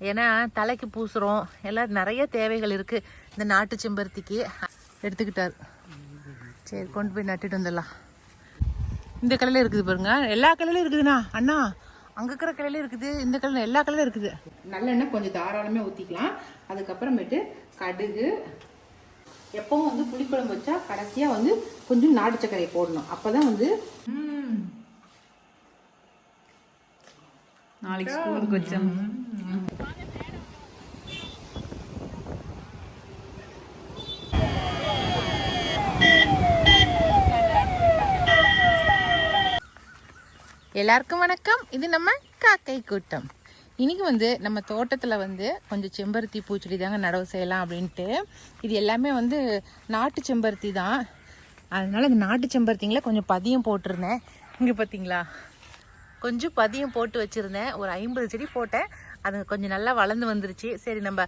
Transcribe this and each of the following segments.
ஏன்னா தலைக்கு பூசுகிறோம், எல்லாம் நிறைய தேவைகள் இருக்குது இந்த நாட்டு செம்பருத்திக்கு. எடுத்துக்கிட்டார். சரி கொண்டு போய் நட்டுட்டு வந்துடலாம். இந்த கலரில் இருக்குது பாருங்க, எல்லா கலர்லையும் இருக்குதுண்ணா அண்ணா. அங்கே இருக்கிற கலர்லையும் இருக்குது, இந்த கலர் எல்லா கலரும் இருக்குது. நல்லெண்ணெய் கொஞ்சம் தாராளமே ஊற்றிக்கலாம். அதுக்கப்புறமேட்டு கடுகு. எப்பவும் வந்து புளிக்குழம்பு வச்சா கடைசியாக வந்து கொஞ்சம் நாட்டு சர்க்கரை போடணும். அப்போ தான் வந்து நாளைக்கு ஸ்கூலுக்கு வச்சோம். எல்லாருக்கும் வணக்கம். இது நம்ம காக்கை கூட்டம். இன்றைக்கி வந்து நம்ம தோட்டத்தில் வந்து கொஞ்சம் செம்பருத்தி பூச்செடி தாங்க நடவு செய்யலாம் அப்படின்ட்டு. இது எல்லாமே வந்து நாட்டு செம்பருத்தி தான். அதனால் இந்த நாட்டு செம்பருத்திங்களை கொஞ்சம் பதியம் போட்டிருந்தேன். இங்கே பார்த்தீங்களா, கொஞ்சம் பதியம் போட்டு வச்சுருந்தேன். ஒரு 50 செடி போட்டேன். அது கொஞ்சம் நல்லா வளர்ந்து வந்துருச்சு. சரி நம்ம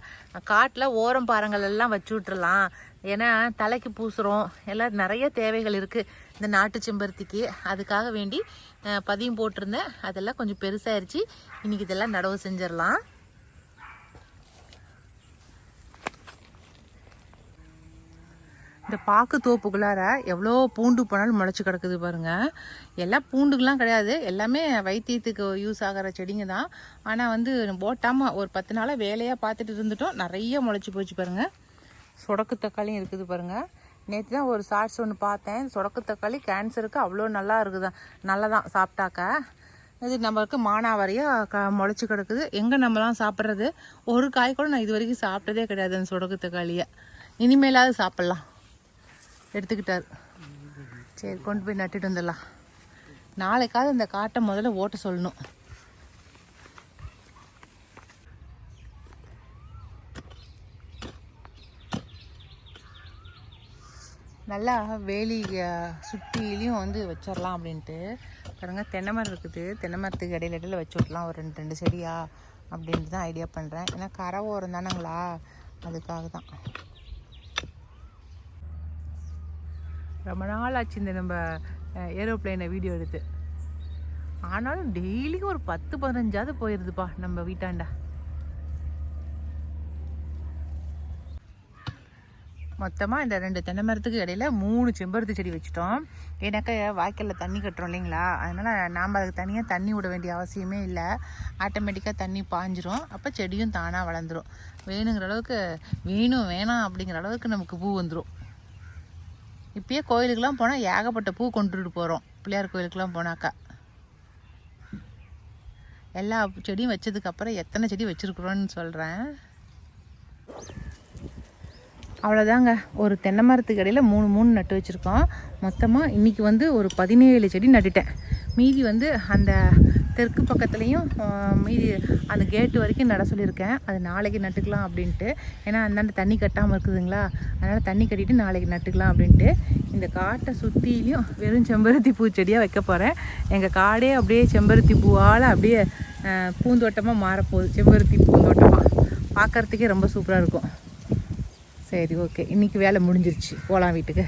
காட்டில் ஓரம் பாறங்கள் எல்லாம் வச்சு விட்றலாம். ஏன்னா தலைக்கு பூசுகிறோம், எல்லாம் நிறைய தேவைகள் இருக்குது இந்த நாட்டு செம்பருத்திக்கு. அதுக்காக வேண்டி பதியம் போட்டிருந்தேன். அதெல்லாம் கொஞ்சம் பெருசாகிடுச்சு. இன்றைக்கி இதெல்லாம் நடவு செஞ்சிடலாம். இந்த பாக்கு தோப்புக்குள்ளார எவ்வளோ பூண்டு போனாலும் முளைச்சி கிடக்குது பாருங்கள். எல்லாம் பூண்டுக்கெலாம் கிடையாது, எல்லாமே வைத்தியத்துக்கு யூஸ் ஆகிற செடிங்க தான். ஆனால் வந்து போட்டாமல் ஒரு 10 நாளாக வேலையாக பார்த்துட்டு இருந்துட்டோம். நிறைய முளைச்சி போச்சு பாருங்கள். சொடக்கு தக்காளியும் இருக்குது பாருங்கள். நேற்று தான் ஒரு ஷார்ட்ஸ் ஒன்று பார்த்தேன். சொடக்கு தக்காளி கேன்சருக்கு அவ்வளோ நல்லா இருக்குதான், நல்லா தான் சாப்பிட்டாக்க. இது நம்மளுக்கு மானாவாரியாக முளைச்சி கிடக்குது. எங்கே நம்மலாம் சாப்பிட்றது? ஒரு காய் கூட நான் இது வரைக்கும் சாப்பிட்டதே கிடையாது அந்த சொடக்கு தக்காளியை. இனிமேலாவது சாப்பிட்லாம். எடுத்துக்கிட்டார். சரி கொண்டு போய் நட்டுட்டு வந்துடலாம். நாளைக்காவது இந்த காட்டை முதல்ல ஓட்ட சொல்லணும். நல்லா வேலி சுற்றிலையும் வந்து வச்சிடலாம் அப்படின்ட்டு பாருங்க. தென்னை மரம் இருக்குது, தென்னை மரத்துக்கு இடையில வச்சு விடலாம் ஒரு 2 செடியா அப்படின்ட்டு தான் ஐடியா பண்ணுறேன். ஏன்னா கரை ஓரம் தானங்களா, அதுக்காக தான். ரொம்ப நாள் ஆச்சு இந்த நம்ம ஏரோப்ளைனை வீடியோ எடுத்து. ஆனாலும் டெய்லியும் ஒரு 10-15ஆவது போயிடுதுப்பா நம்ம வீட்டாண்டா. மொத்தமாக இந்த 2 தென்னை மரத்துக்கு இடையில 3 செம்பருத்தி செடி வச்சுட்டோம். ஏன்னாக்கா வாய்க்காலில் தண்ணி கட்டுறோம் இல்லைங்களா, அதனால் நாம் அதுக்கு தனியாக தண்ணி விட வேண்டிய அவசியமே இல்லை. ஆட்டோமேட்டிக்காக தண்ணி பாஞ்சிரும். அப்போ செடியும் தானாக வளர்ந்துடும். வேணுங்கிற அளவுக்கு வேணாம் அப்படிங்கிற அளவுக்கு நமக்கு பூ வந்துடும். இப்பயே கோயிலுக்கெல்லாம் போனால் ஏகப்பட்ட பூ கொண்டுட்டு போகிறோம். பிள்ளையார் கோயிலுக்கெல்லாம் போனாக்கா எல்லா செடியும் வச்சதுக்கப்புறம் எத்தனை செடி வச்சுருக்குறோன்னு சொல்கிறேன். அவ்வளோதாங்க. ஒரு தென்னை மரத்துக்கு இடையில் 3 நட்டு வச்சுருக்கோம். மொத்தமாக இன்றைக்கி வந்து ஒரு 17 செடி நட்டுட்டேன். மீதி வந்து அந்த தெற்கு பக்கத்துலேயும் மீதி அந்த கேட்டு வரைக்கும் நட சொல்லியிருக்கேன். அது நாளைக்கு நட்டுக்கலாம் அப்படின்ட்டு. ஏன்னா அந்தாண்ட தண்ணி கட்டாமல் இருக்குதுங்களா, அதனால் தண்ணி கட்டிட்டு நாளைக்கு நட்டுக்கலாம் அப்படின்ட்டு. இந்த காட்டை சுற்றிலையும் வெறும் செம்பருத்தி பூச்செடியாக வைக்க போகிறேன். எங்கள் காடே அப்படியே செம்பருத்தி பூவால் அப்படியே பூந்தோட்டமாக மாறப்போகுது. செம்பருத்தி பூந்தோட்டமாக பார்க்குறதுக்கே ரொம்ப சூப்பராக இருக்கும். சரி ஓகே, இன்றைக்கி வேலை முடிஞ்சிருச்சு, போகலாம் வீட்டுக்கு.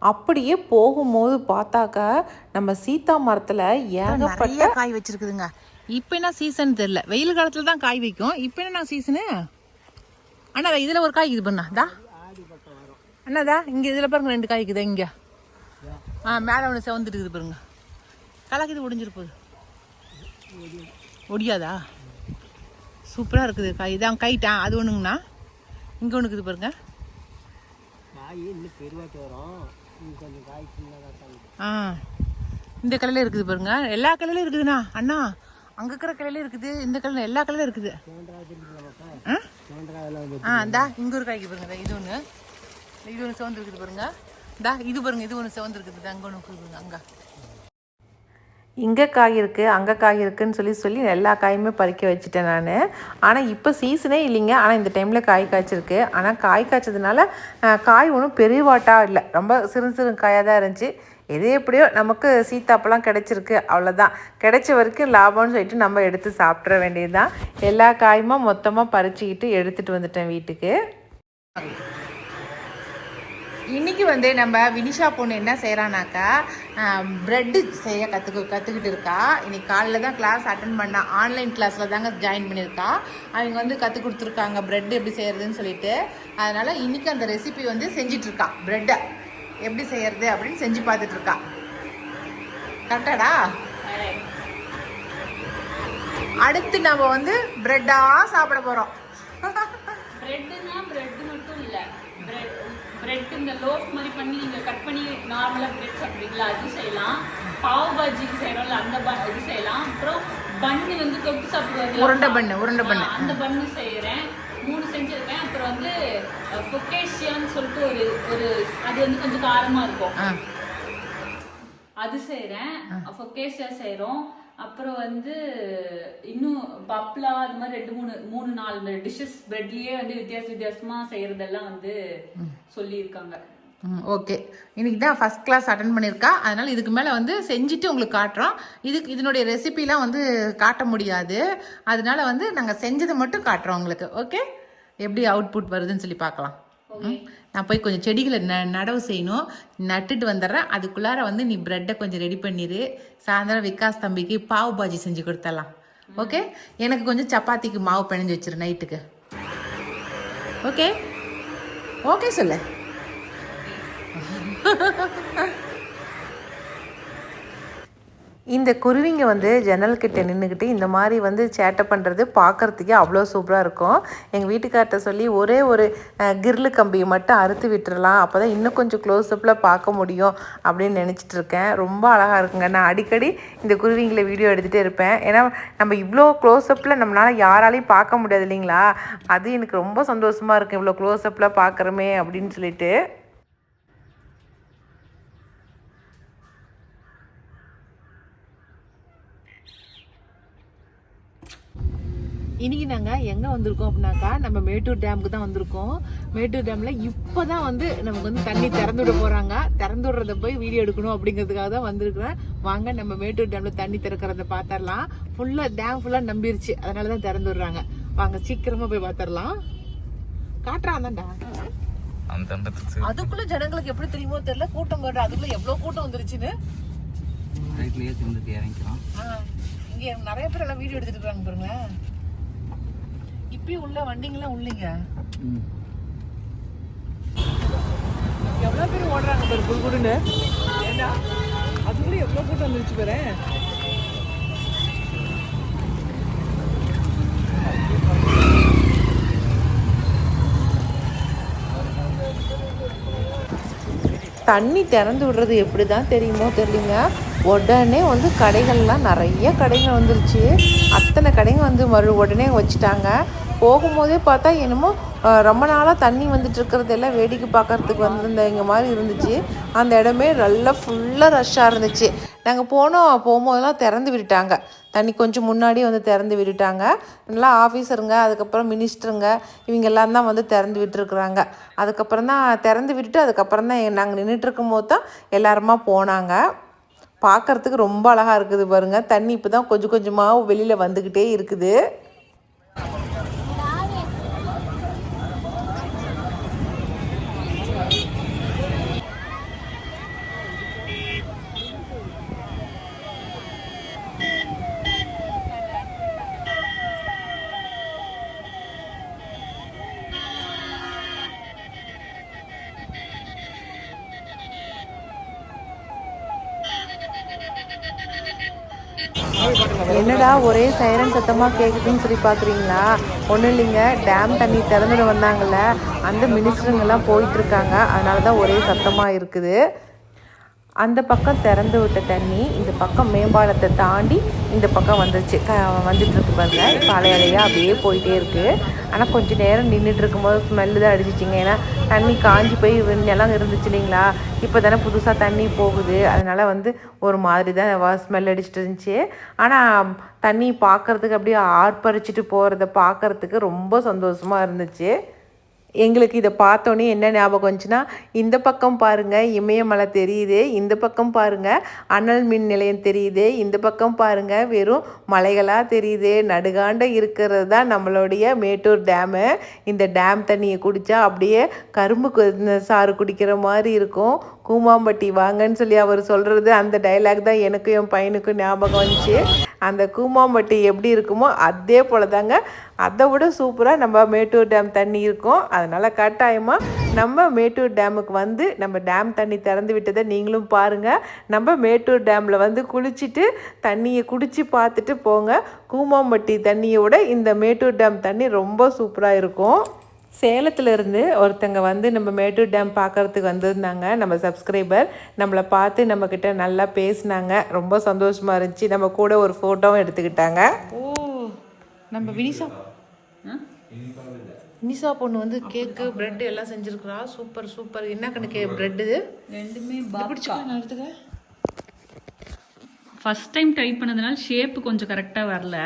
அப்படியே போகும்போது பார்த்தாக்கா நம்ம சீத்தா மரத்தில் ஏகப்பட்ட காய் வச்சுருக்குதுங்க. இப்போ என்ன சீசன் தெரில, வெயில் காலத்தில் தான் காய் வைக்கும். இப்போ என்ன சீசனு அண்ணா? இதில் ஒரு காய் இது பண்ணா தா அண்ணாதா, இங்கே இதில் பாருங்க 2 காய் இருக்குதா இங்கே. மேலே ஒன்று செவந்துட்டு இருக்குது பாருங்க. கலக்குது, ஒடிஞ்சிரு போகுது. ஒடியாதா? சூப்பராக இருக்குது காய். இதான் கைட்டான் அது ஒன்றுங்கண்ணா. இங்கே ஒன்று இருக்குது பாருங்க. இந்த கலரில் இருக்குது பாருங்க. எல்லா கலர்லையும் இருக்குதுண்ணா அண்ணா. அங்கே இருக்கிற கலர்லையும் இருக்குது, இந்த கலரில் எல்லா கலரும் இருக்குது. இந்தா இங்கே ஒரு காய்க்கு பாருங்க. இது ஒன்று சிவந்து இருக்குது பாருங்க. இந்தா இது பாருங்க, இது ஒன்று சிவந்து இருக்குது. அங்கே ஒன்று இருக்குதுங்க. அங்கே இங்கே காய் இருக்குது, அங்கே காய் இருக்குதுன்னு சொல்லி எல்லா காயுமே பறிக்க வச்சுட்டேன் நான். ஆனால் இப்போ சீசனே இல்லைங்க. ஆனால் இந்த டைமில் காய் காய்ச்சிருக்கு. ஆனால் காய் காய்ச்சதுனால காய் ஒன்றும் பெரியவாட்டாக இல்லை, ரொம்ப சிறு காயாக தான் இருந்துச்சு. எது எப்படியோ நமக்கு சீத்தாப்பெல்லாம் கிடச்சிருக்கு, அவ்வளோதான். கிடைச்ச வரைக்கும் லாபம்னு சொல்லிட்டு நம்ம எடுத்து சாப்பிட்ற வேண்டியது தான். எல்லா காயுமா மொத்தமாக பறிச்சுக்கிட்டு எடுத்துகிட்டு வந்துட்டேன் வீட்டுக்கு. இன்றைக்கி வந்து நம்ம வினிஷா பொண்ணு என்ன செய்கிறானாக்கா ப்ரெட்டு செய்ய கற்றுக்கிட்டு இருக்கா. இன்றைக்கி காலையில் தான் கிளாஸ் அட்டன் பண்ணா. ஆன்லைன் கிளாஸில் தாங்க ஜாயின் பண்ணியிருக்கா. அவங்க வந்து கற்றுக் கொடுத்துருக்காங்க ப்ரெட் எப்படி செய்கிறதுன்னு சொல்லிட்டு. அதனால் இன்றைக்கி அந்த ரெசிபி வந்து செஞ்சிட்ருக்கா. ப்ரெட்டை எப்படி செய்கிறது அப்படின்னு செஞ்சு பார்த்துட்ருக்கா. கரெக்டாடா? அடுத்து நம்ம வந்து ப்ரெட்டாக சாப்பிட போகிறோம். ப்ரெட்டுனா ப்ரெட்டு மட்டும் இல்லை, ப்ரெட் இந்த லோஃப் மாதிரி பண்ணி நீங்கள் கட் பண்ணி நார்மலாக ப்ரெட் சாப்பிட்றீங்களா, அது செய்யலாம். பாவ் பாஜிக்கு செய்கிறோம்ல அந்த இது செய்யலாம். அப்புறம் பன்னு வந்து தொட்டு சாப்பிடுவாங்க, உருண்டை பண்ணு அந்த பன்னு செய்கிறேன். 3 செஞ்சுருக்கேன். அப்புறம் வந்து ஃபொக்கேஷியான்னு சொல்லிட்டு ஒரு அது வந்து கொஞ்சம் காரமாக இருக்கும், அது செய்கிறேன். ஃபொக்கேஷியா செய்கிறோம். அப்புறம் வந்து இன்னும் பப்ளா அது மாதிரி 2-3-4 டிஷ்ஷஸ் ப்ரெட்லேயே வந்து வித்தியாசமாக செய்கிறதெல்லாம் வந்து சொல்லியிருக்காங்க. ஓகே, இன்னைக்கு தான் ஃபஸ்ட் கிளாஸ் அட்டன் பண்ணியிருக்கா. அதனால் இதுக்கு மேலே வந்து செஞ்சுட்டு உங்களுக்கு காட்டுறோம். இதனுடைய ரெசிபிலாம் வந்து காட்ட முடியாது. அதனால வந்து நாங்கள் செஞ்சதை மட்டும் காட்டுறோம் உங்களுக்கு. ஓகே, எப்படி அவுட்புட் வருதுன்னு சொல்லி பார்க்கலாம். நான் போய் கொஞ்சம் செடிகளை நடவு செய்யணும், நட்டுட்டு வந்துடுறேன். அதுக்குள்ளார வந்து நீ ப்ரெட்டை கொஞ்சம் ரெடி பண்ணிடு. சாயந்தரம் விகாஸ் தம்பிக்கு பாவு பாஜி செஞ்சு கொடுத்துடலாம். ஓகே, எனக்கு கொஞ்சம் சப்பாத்திக்கு மாவு பிணைஞ்சு வச்சிரு நைட்டுக்கு. ஓகே ஓகே சொல்லு. இந்த குருவிங்க வந்து ஜன்னல்கிட்ட நின்றுக்கிட்டு இந்த மாதிரி வந்து சேட்டை பண்ணுறது பார்க்குறதுக்கே அவ்வளோ சூப்பராக இருக்கும். எங்கள் வீட்டுக்கார்ட்ட சொல்லி ஒரே ஒரு கிர்லு கம்பியை மட்டும் அறுத்து விட்டுறலாம், அப்போ தான் இன்னும் கொஞ்சம் க்ளோஸ்அப்பில் பார்க்க முடியும் அப்படின்னு நினச்சிட்ருக்கேன். ரொம்ப அழகாக இருக்குங்க. நான் அடிக்கடி இந்த குருவிங்களை வீடியோ எடுத்துகிட்டே இருப்பேன். ஏன்னா நம்ம இவ்வளோ க்ளோஸ்அப்பில் நம்மளால் யாராலையும் பார்க்க முடியாது இல்லைங்களா. அது எனக்கு ரொம்ப சந்தோஷமாக இருக்குது, இவ்வளோ க்ளோஸ்அப்பில் பார்க்குறோமே அப்படின்னு சொல்லிட்டு. இன்றைக்கி நாங்கள் எங்கே வந்திருக்கோம் அப்படின்னாக்கா, நம்ம மேட்டூர் டேமுக்கு தான் வந்திருக்கோம். மேட்டூர் டேமில் இப்போ தான் வந்து நமக்கு வந்து தண்ணி திறந்து விட போகிறாங்க. திறந்து விடுறத போய் வீடியோ எடுக்கணும் அப்படிங்கிறதுக்காக தான் வந்திருக்கிறேன். வாங்க நம்ம மேட்டூர் டேமில் தண்ணி திறக்கிறத பார்த்துடலாம். டேம் ஃபுல்லாக நம்பிருச்சு, அதனால தான் திறந்து விடுறாங்க. வாங்க சீக்கிரமாக போய் பார்த்துடலாம். காட்டுறான்டா. அதுக்குள்ள ஜனங்களுக்கு எப்படி தெரியுமோ தெரியல, கூட்டம் வர்ற அதுக்குள்ள எவ்வளவு கூட்டம் வந்துருச்சுன்னு. இங்க நிறைய பேர் எல்லாம் வீடியோ எடுத்துட்டு இருக்காங்க பாருங்க. இப்பயும் உள்ள வண்டிங்கெல்லாம் உள்ளீங்க எவ்வளவு பேர் ஓடுறாங்க பாரு குடுகுடுன்னு. ஏன்னா அதுக்குள்ள எவ்வளவு கூட்டம் வந்துருச்சு பாரு. தண்ணி திறந்து விடுறது எப்படி தான் தெரியுமோ தெரியலங்க, உடனே வந்து கடைகள்லாம் நிறைய கடைகள் வந்துருச்சு. அத்தனை கடைங்க வந்து உடனே வச்சுட்டாங்க. போகும்போதே பார்த்தா என்னமோ ரொம்ப நாளாக தண்ணி வந்துட்டு இருக்கிறதெல்லாம் வேடிக்கை பார்க்கறதுக்கு வந்திருந்த இங்கே மாதிரி இருந்துச்சு. அந்த இடமே நல்லா ஃபுல்லாக ரஷ்ஷாக இருந்துச்சு. நாங்கள் போகும்போதெல்லாம் திறந்து விட்டுட்டாங்க. தண்ணி கொஞ்சம் முன்னாடியே வந்து திறந்து விட்டுட்டாங்க. நல்லா ஆஃபீஸருங்க, அதுக்கப்புறம் மினிஸ்டருங்க, இவங்க எல்லாம் தான் வந்து திறந்து விட்டுருக்குறாங்க. அதுக்கப்புறம் தான் திறந்து விட்டுட்டு அதுக்கப்புறம் தான் நாங்கள் நின்றுட்டுருக்கும் போது தான் எல்லாருமா போனாங்க. பார்க்குறதுக்கு ரொம்ப அழகாக இருக்குது பாருங்கள். தண்ணி இப்போ தான் கொஞ்சம் கொஞ்சமாக வெளியில் வந்துக்கிட்டே இருக்குது. என்னடா ஒரே சைரன் சத்தமாக கேட்குதுன்னு சொல்லி பார்க்குறீங்களா? ஒன்றும் இல்லைங்க, டேம் தண்ணி திறந்துட வந்தாங்கள்ல, அந்த மினிஸ்டருங்கெல்லாம் போயிட்டுருக்காங்க. அதனால தான் ஒரே சத்தமாக இருக்குது. அந்த பக்கம் திறந்து விட்ட தண்ணி இந்த பக்கம் மேம்பாலத்தை தாண்டி இந்த பக்கம் வந்துட்டுருக்கு பாருங்க. இப்போ அலையாக அப்படியே போயிட்டே இருக்குது. ஆனால் கொஞ்சம் நேரம் நின்றுட்டு இருக்கும்போது ஸ்மெல்லு தான் அடிச்சிச்சிங்க. ஏன்னா தண்ணி காஞ்சி போய் நிலம் இருந்துச்சு இல்லைங்களா. இப்போ தானே புதுசாக தண்ணி போகுது, அதனால் வந்து ஒரு மாதிரி தான் ஸ்மெல் அடிச்சிட்டு இருந்துச்சு. ஆனால் தண்ணி பார்க்குறதுக்கு அப்படியே ஆர்ப்பரிச்சிட்டு போகிறத பார்க்குறதுக்கு ரொம்ப சந்தோஷமாக இருந்துச்சு. எங்களுக்கு இதை பார்த்தோன்னே என்ன ஞாபகம் வந்துச்சுன்னா, இந்த பக்கம் பாருங்கள் இமயமலை தெரியுது, இந்த பக்கம் பாருங்கள் அனல் மின் நிலையம் தெரியுது, இந்த பக்கம் பாருங்கள் வெறும் மலைகளாக தெரியுது. நடுகாண்ட இருக்கிறது தான் நம்மளுடைய மேட்டூர் டேமு. இந்த டேம் தண்ணியை குடித்தா அப்படியே கரும்பு சாறு குடிக்கிற மாதிரி இருக்கும். கூமாம்பட்டி வாங்கன்னு சொல்லி அவர் சொல்கிறது அந்த டைலாக் தான் எனக்கும் என் பையனுக்கும் ஞாபகம் வந்துச்சு. அந்த கூமாம்பட்டி எப்படி இருக்குமோ அதே போல் தாங்க, அதை விட சூப்பராக நம்ம மேட்டூர் டேம் தண்ணி இருக்கும். அதனால் கட்டாயமாக நம்ம மேட்டூர் டேமுக்கு வந்து நம்ம டேம் தண்ணி திறந்து விட்டதை நீங்களும் பாருங்கள். நம்ம மேட்டூர் டேமில் வந்து குளிச்சுட்டு தண்ணியை குடித்து பார்த்துட்டு போங்க. கூமாம்பட்டி தண்ணியை விட இந்த மேட்டூர் டேம் தண்ணி ரொம்ப சூப்பராக இருக்கும். சேலத்துலேருந்து ஒருத்தங்க வந்து நம்ம மேட்டூர் டேம் பார்க்குறதுக்கு வந்திருந்தாங்க. நம்ம சப்ஸ்கிரைபர் நம்மளை பார்த்து நம்மக்கிட்ட நல்லா பேசினாங்க. ரொம்ப சந்தோஷமாக இருந்துச்சு. நம்ம கூட ஒரு ஃபோட்டோவும் எடுத்துக்கிட்டாங்க. ஓ, நம்ம வினிசா பொண்ணு வந்து கேக்கு ப்ரெட்டு எல்லாம் செஞ்சுருக்குறா. Super super. என்ன கணக்கு ப்ரெட்டு? ரெண்டுமே பிடிச்சிக்கலாம் எடுத்துக்க. ஃபர்ஸ்ட் டைம் ட்ரை பண்ணதுனால ஷேப்பு கொஞ்சம் கரெக்டாக வரல.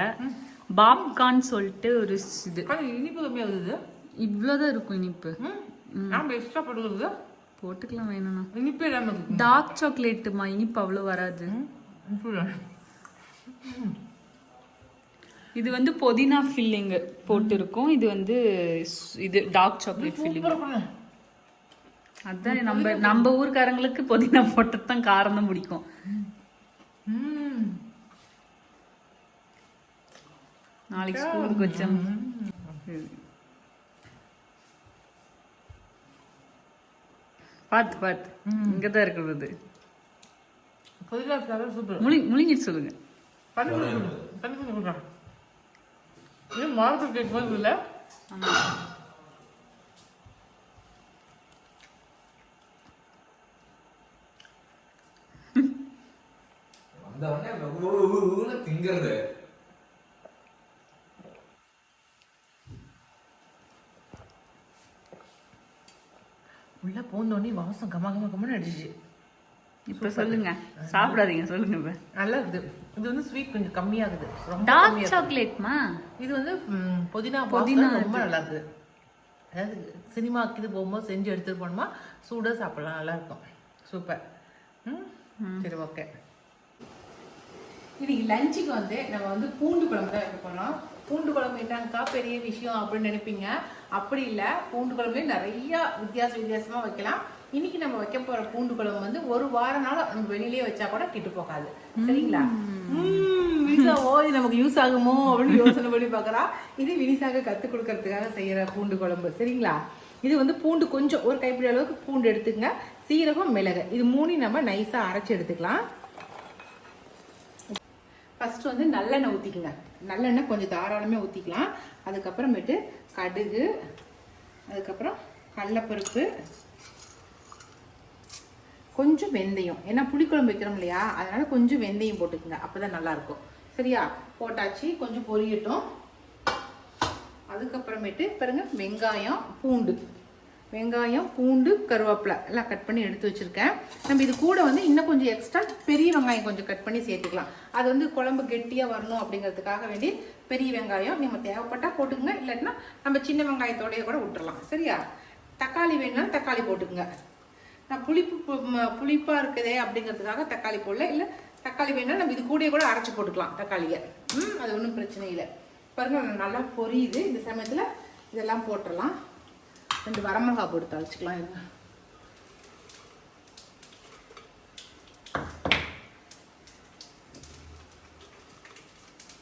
பாப்கார்ன் சொல்லிட்டு ஒரு இது இனிப்பு கம்மியாக வருது. இவ்வளோதான் இருக்கும் இனிப்பு. எக்ஸ்ட்ரா போட்டுக்கிறது போட்டுக்கலாம் வேணும்னா. இனிப்பே இல்லாமல் டார்க் சாக்லேட்டுமா, இனிப்பு அவ்வளோ வராது. இது வந்து புதினா ஃபில்லிங் போட்டு இருக்கும். இது வந்து இது டார்க் சாக்லேட் ஃபில்லிங். அதான் நம்ம ஊர்க்காரங்களுக்கு புதினா போட்டது தான் காரம் தான் பிடிக்கும். நாளைக்கு ஸ்கூலுக்கு வச்சோம். பார்த்து இங்கதான் இருக்கிறது. முழுங்கிட்டு சொல்லுங்க. உள்ள போனோடனே வாசம் கமகமன்னு அடிச்சிச்சு. இப்போ சொல்லுங்க, சாப்பிடாதீங்க சொல்லுங்க. இப்போ நல்லா இருக்குது. இது வந்து ஸ்வீட் கொஞ்சம் கம்மியாகுது. டார்க் சாக்லேட்மா. இது வந்து புதினா ரொம்ப நல்லா இருக்குது. அதாவது சினிமாக்கு இது போகும்போது செஞ்சு எடுத்துட்டு போனோமா சூடாக சாப்பிடலாம். நல்லா இருக்கும். சூப்பர். சரி, ஓகே. இன்னைக்கு லஞ்சுக்கு வந்து நம்ம வந்து பூண்டு குழம்பு தான் வைக்க போனோம். பூண்டு குழம்பு என்னங்கக்கா பெரிய விஷயம் அப்படின்னு நினைப்பீங்க. அப்படி இல்லை, பூண்டு குழம்புலேயே நிறைய வித்தியாசமாக வைக்கலாம். இன்னைக்கு நம்ம வைக்க போற பூண்டு குழம்பு வந்து ஒரு வாரம் நாள் நம்ம வெளியிலேயே வச்சா கூட கெட்டு போகாது. சரிங்களா? இது நமக்கு யூஸ் ஆகுமோ அப்படின்னு யோசனை பண்ணி பார்க்குறா. இது வினிசாக கற்றுக் கொடுக்கறதுக்காக செய்யற பூண்டு குழம்பு. சரிங்களா? இது வந்து பூண்டு கொஞ்சம் ஒரு கைப்பிடி அளவுக்கு பூண்டு எடுத்துக்கங்க. சீரகம், மிளகு இது மூணையும் நம்ம நைஸாக அரைச்சி எடுத்துக்கலாம். ஃபர்ஸ்ட் வந்து நல்லெண்ணெய் ஊற்றிக்குங்க. நல்லெண்ணெய் கொஞ்சம் தாராளமே ஊற்றிக்கலாம். அதுக்கப்புறமேட்டு கடுகு, அதுக்கப்புறம் கடலைப்பருப்பு, கொஞ்சம் வெந்தயம். ஏன்னா புளிக்குழம்பு வைக்கிறோம் இல்லையா, அதனால கொஞ்சம் வெந்தயம் போட்டுக்குங்க. அப்போதான் நல்லா இருக்கும். சரியா? போட்டாச்சு, கொஞ்சம் பொரியட்டும். அதுக்கப்புறமேட்டு பாருங்க வெங்காயம், பூண்டு, கருவேப்பிலை எல்லாம் கட் பண்ணி எடுத்து வச்சிருக்கேன். நம்ம இது கூட வந்து இன்னும் கொஞ்சம் எக்ஸ்ட்ரா பெரிய வெங்காயம் கொஞ்சம் கட் பண்ணி சேர்த்துக்கலாம். அது வந்து குழம்பு கெட்டியாக வரணும் அப்படிங்கிறதுக்காக வேண்டி பெரிய வெங்காயம் நம்ம தேவைப்பட்டா போட்டுக்குங்க. இல்லாட்டினா நம்ம சின்ன வெங்காயத்தோடைய கூட விட்டுறலாம். சரியா? தக்காளி வேணும்னா தக்காளி போட்டுக்குங்க. நான் புளிப்பாக இருக்குதே அப்படிங்கிறதுக்காக தக்காளி போடல. இல்லை தக்காளி வேணும்னா நம்ம இது கூட அரைச்சி போட்டுக்கலாம் தக்காளியை. அது ஒன்றும் பிரச்சனை இல்லை. பாருங்க நல்லா பொரியுது. இந்த சமயத்தில் இதெல்லாம் போட்டுடலாம். 2 வரமிளகாய் போட்டு தாளிச்சுக்கலாம். இருங்க.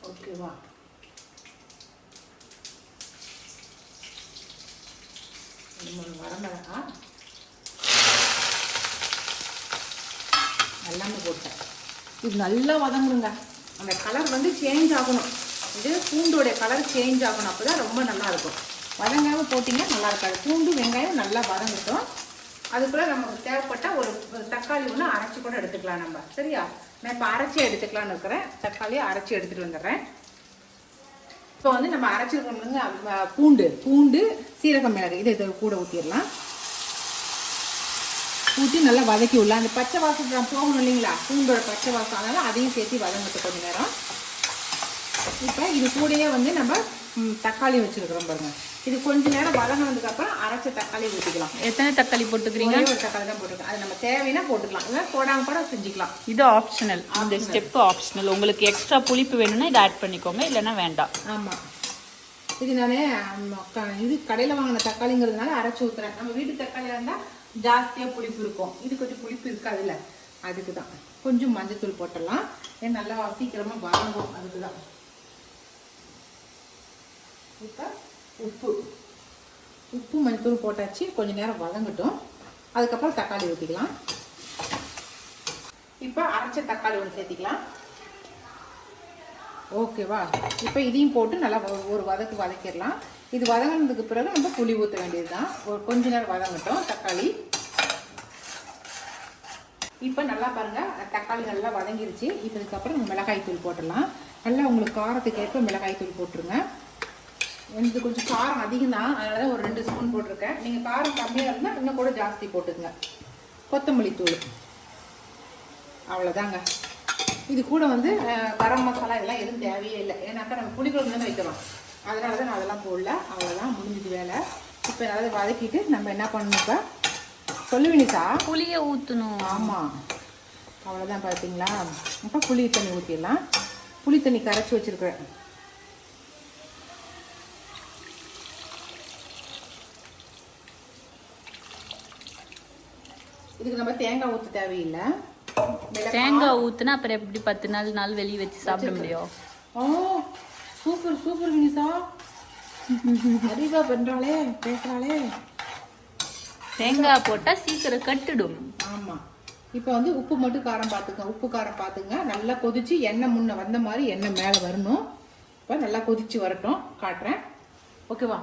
ஓகேவா? வரமிளகாய் எல்லாமே போட்டேன். இது நல்லா வதங்கணுங்க. அந்த கலர் வந்து சேஞ்ச் ஆகணும். இது பூண்டோடைய கலர் சேஞ்ச் ஆகணும். அப்போ தான் ரொம்ப நல்லா இருக்கும். வதங்காமல் போட்டிங்கன்னா நல்லா இருக்காது. பூண்டு வெங்காயம் நல்லா வதங்கட்டும். அதுக்குள்ளே நமக்கு தேவைப்பட்டால் ஒரு தக்காளி ஒன்று அரைச்சி கூட எடுத்துக்கலாம் நம்ம. சரியா? நான் இப்போ அரைச்சி எடுத்துக்கலான்னு இருக்கிறேன். தக்காளியை அரைச்சி எடுத்துகிட்டு வந்துடுறேன். இப்போ வந்து நம்ம அரைச்சிருக்கோம்லங்க பூண்டு, சீரகம், மிளகு இதை கூட ஊற்றிடலாம். ஊற்றி நல்லா வதக்கி விடலாம். அந்த பச்சை வாசம் போகணும் இல்லைங்களா? பூண்டோட பச்சை வாசம். அதனால் அதையும் சேர்த்து வதங்கிட்டு கொஞ்சம் நேரம். இப்போ இது கூடயே வந்து நம்ம தக்காளி வச்சுருக்கிறோம் பாருங்க. இது கொஞ்ச நேரம் வதங்கினதுக்கப்புறம் அரைச்ச தக்காளி ஊற்றிக்கலாம். எத்தனை தக்காளி போட்டுக்கிறீங்க? ஒரு தக்காளி தான் போட்டுக்கலாம். அது நம்ம தேவைன்னா போட்டுக்கலாம், இல்லை போடாமல் கூட செஞ்சுக்கலாம். இது ஆப்ஷனல், இந்த ஸ்டெப்பு ஆப்ஷனல். உங்களுக்கு எக்ஸ்ட்ரா புளிப்பு வேணும்னா இதை ஆட் பண்ணிக்கோங்க, இல்லைன்னா வேண்டாம். ஆமாம், இது நானே இது கடையில் வாங்கின தக்காளிங்கிறதுனால அரைச்சி ஊற்றுறேன். நம்ம வீட்டு தக்காளியாக இருந்தால் ஜாஸ்தியாக புளிப்பு இருக்கும், இது கொஞ்சம் புளிப்பு இருக்காதுல்ல, அதுக்கு தான். கொஞ்சம் மஞ்சத்தூள் போட்டுடலாம், ஏன்னா நல்லா சீக்கிரமாக வதங்கும், அதுக்கு தான். இப்போ உப்பு மஞ்சத்தூள் போட்டாச்சு, கொஞ்சம் நேரம் வதங்கட்டும். அதுக்கப்புறம் தக்காளி ஊற்றிக்கலாம். இப்போ அரைச்ச தக்காளி ஒன்று சேர்த்திக்கலாம். ஓகேவா? இப்போ இதையும் போட்டு நல்லா ஒரு வதக்கிடலாம். இது வதங்கினதுக்கு பிறகு நம்ம புளி ஊற்ற வேண்டியது தான். ஒரு கொஞ்ச நேரம் வதங்கட்டும் தக்காளி. இப்போ நல்லா பாருங்கள், தக்காளி நல்லா வதங்கிருச்சு. இப்போ இதுக்கப்புறம் மிளகாய் தூள் போட்டுடலாம். நல்லா உங்களுக்கு காரத்துக்கு ஏற்ப மிளகாய் தூள் போட்டுருங்க. எனக்கு கொஞ்சம் காரம் அதிகம் தான், அதனால தான் ஒரு 2 ஸ்பூன் போட்டிருக்கேன். நீங்கள் காரம் கம்மியாக இருந்தால் இன்னும் கூட ஜாஸ்தி போட்டுக்குங்க. கொத்தமல்லி தூள் அவ்வளோதாங்க. இது கூட வந்து கரம் மசாலா இதெல்லாம் எதுவும் தேவையே இல்லை, ஏன்னாக்கா நம்ம புளிக்குழம்பு தான் வைக்கிறோம், அதனால தான் நான் அதெல்லாம் போடல. அவ்வளோதான், முடிஞ்சது வேலை. இப்போ நல்லா வதக்கிட்டு நம்ம என்ன பண்ணணும், இப்போ சொல்லுவீனிசா புளியை ஊற்றணும். ஆமாம், அவ்வளோதான். பார்த்தீங்களா? இப்போ புளி தண்ணி ஊற்றிடலாம். புளி தண்ணி கரைச்சி வச்சுருக்கிறேன். இதுக்கு நம்ம தேங்காய் ஊற்ற தேவையில்லை. தேங்காய் ஊற்றுனா அப்புறம் எப்படி 10 நாள் வெளியே வச்சு சாப்பிட முடியும்? ஓ, சூப்பர் சூப்பர் வினிசா, அறிவா பண்ணுறாளே, பேசுகிறாளே. தேங்காய் போட்டால் சீக்கிரம் கட்டுடும். ஆமாம். இப்போ வந்து உப்பு மட்டும் காரம் பார்த்துங்க, உப்பு காரம் பார்த்துங்க. நல்லா கொதிச்சு எண்ணெய் முன்ன வந்த மாதிரி எண்ணெய் மேலே வரணும். இப்போ நல்லா கொதிச்சு வரட்டும், காட்டுறேன். ஓகேவா?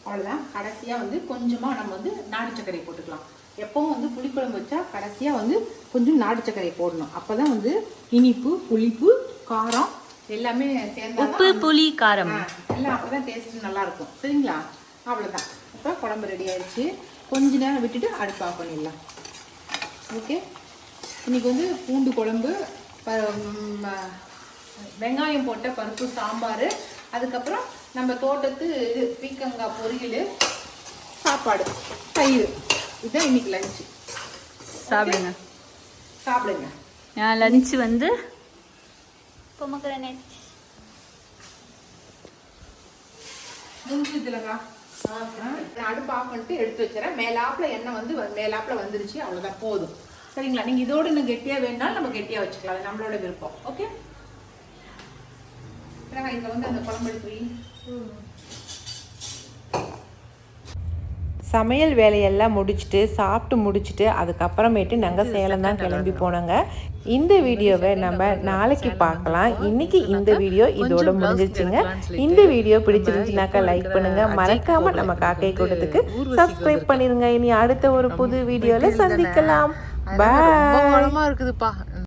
அவ்வளோதான். கடைசியாக வந்து கொஞ்சமாக நம்ம வந்து நாட்டு சர்க்கரை போட்டுக்கலாம். எப்பவும் வந்து புளிக்குழம்பு வச்சா கடைசியாக வந்து கொஞ்சம் நாட்டு சர்க்கரை போடணும். அப்போ தான் வந்து இனிப்பு, புளிப்பு, காரம் எல்லாமே சேர்ந்து உப்பு, புளி, காரம் எல்லாம் அப்போ தான் டேஸ்ட்டு நல்லாயிருக்கும். சரிங்களா? அவ்வளோதான். இப்போ குழம்பு ரெடி ஆயிடுச்சு. கொஞ்ச நேரம் விட்டுட்டு அடுப்பு ஆஃப் பண்ணிடலாம். ஓகே. இன்றைக்கி வந்து பூண்டு குழம்பு, வெங்காயம் போட்ட பருப்பு சாம்பார், அதுக்கப்புறம் நம்ம தோட்டத்து இது பீக்கங்காய் பொரியல், சாப்பாடு, தயிர். இதுதான் இன்னைக்கு லஞ்சு. சாப்பிடுங்க சாப்பிடுங்க. லஞ்சு வந்து பொமக்ரனேட் முடிஞ்சதுலக்கா. நான் அடுப்பு ஆஃப் பண்ணிட்டு எடுத்து வச்சுறேன். மேலாப்பில் எண்ணெய் வந்து மேலாப்பில் வந்துருச்சு, அவ்வளோதான், போதும். சரிங்களா? நீங்கள் இதோடு இன்னும் கெட்டியாக வேணுனாலும் நம்ம கெட்டியாக வச்சுக்கலாம், அது நம்மளோட விருப்பம். ஓகே. இங்கே வந்து அந்த குழம்பு எடுத்து சமையல் வேலையெல்லாம் முடிச்சுட்டு சாப்பிட்டு முடிச்சுட்டு அதுக்கப்புறமேட்டு நாங்கள் சேலம் தான் கிளம்பி போனோங்க. இந்த வீடியோவை நம்ம நாளைக்கு பார்க்கலாம். இன்னைக்கு இந்த வீடியோ இதோட முடிஞ்சிருச்சுங்க. இந்த வீடியோ பிடிச்சிருந்துச்சுனாக்கா லைக் பண்ணுங்க, மறக்காம நம்ம காக்கை கூட்டத்துக்கு சப்ஸ்கிரைப் பண்ணிருங்க. இனி அடுத்த ஒரு புது வீடியோல சந்திக்கலாம். பாய். இருக்குதுப்பா.